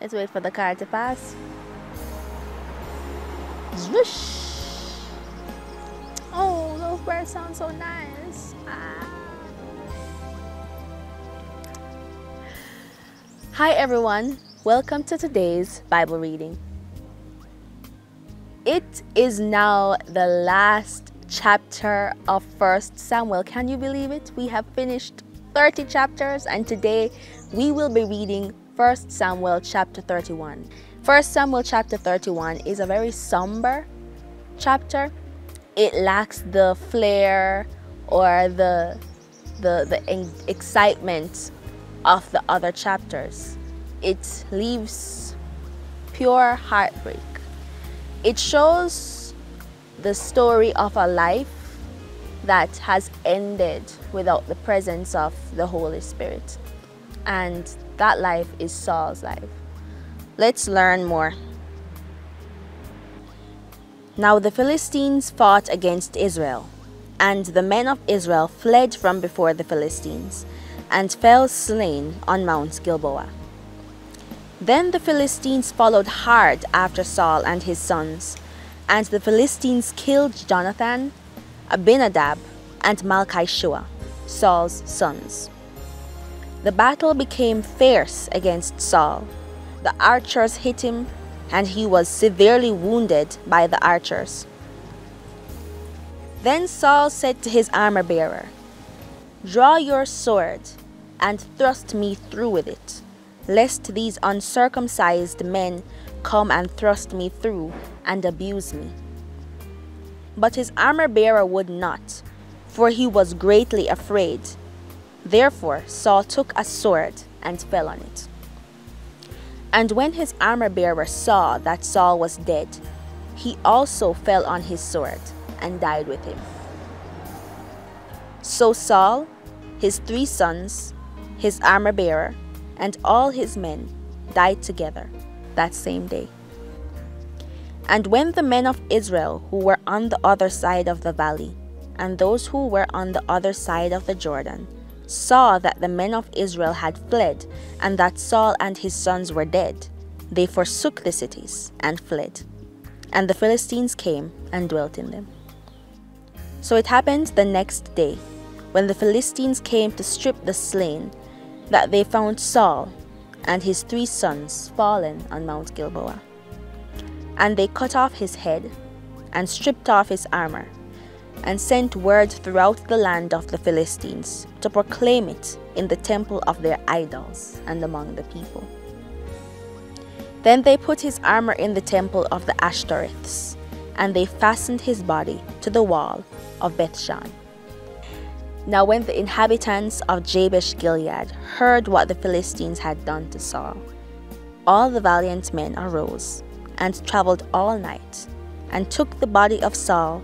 Let's wait for the car to pass. Zwoosh! Oh, those birds sound so nice. Hi everyone, welcome to today's Bible reading. It is now the last chapter of 1 Samuel. Can you believe it? We have finished 30 chapters and today we will be reading 1 Samuel chapter 31. 1 Samuel chapter 31 is a very somber chapter. It lacks the flair or the excitement of the other chapters. It leaves pure heartbreak. It shows the story of a life that has ended without the presence of the Holy Spirit. And that life is Saul's life. Let's learn more. Now the Philistines fought against Israel, and the men of Israel fled from before the Philistines, and fell slain on Mount Gilboa. Then the Philistines followed hard after Saul and his sons, and the Philistines killed Jonathan, Abinadab, and Malchishua, Saul's sons. The battle became fierce against Saul. The archers hit him, and he was severely wounded by the archers. Then Saul said to his armor-bearer, "Draw your sword and thrust me through with it, lest these uncircumcised men come and thrust me through and abuse me." But his armor-bearer would not, for he was greatly afraid. Therefore Saul took a sword and fell on it. And when his armor-bearer saw that Saul was dead, he also fell on his sword and died with him. So Saul, his 3 sons, his armor-bearer, and all his men died together that same day. And when the men of Israel who were on the other side of the valley, and those who were on the other side of the Jordan, saw that the men of Israel had fled, and that Saul and his sons were dead, they forsook the cities and fled. And the Philistines came and dwelt in them. So it happened the next day, when the Philistines came to strip the slain, that they found Saul and his 3 sons fallen on Mount Gilboa. And they cut off his head, and stripped off his armor, and sent word throughout the land of the Philistines to proclaim it in the temple of their idols and among the people. Then they put his armor in the temple of the Ashtoreths, and they fastened his body to the wall of Bethshan. Now when the inhabitants of Jabesh Gilead heard what the Philistines had done to Saul, all the valiant men arose and traveled all night, and took the body of Saul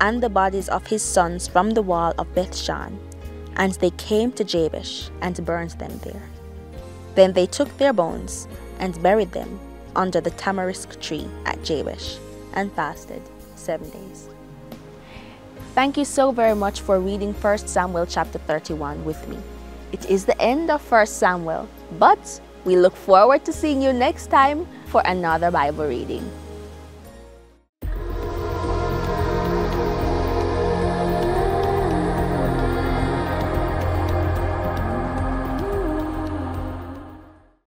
and the bodies of his sons from the wall of Bethshan, and they came to Jabesh and burned them there. Then they took their bones and buried them under the tamarisk tree at Jabesh, and fasted 7 days. Thank you so very much for reading 1 Samuel chapter 31 with me. It is the end of 1 Samuel, but we look forward to seeing you next time for another Bible reading.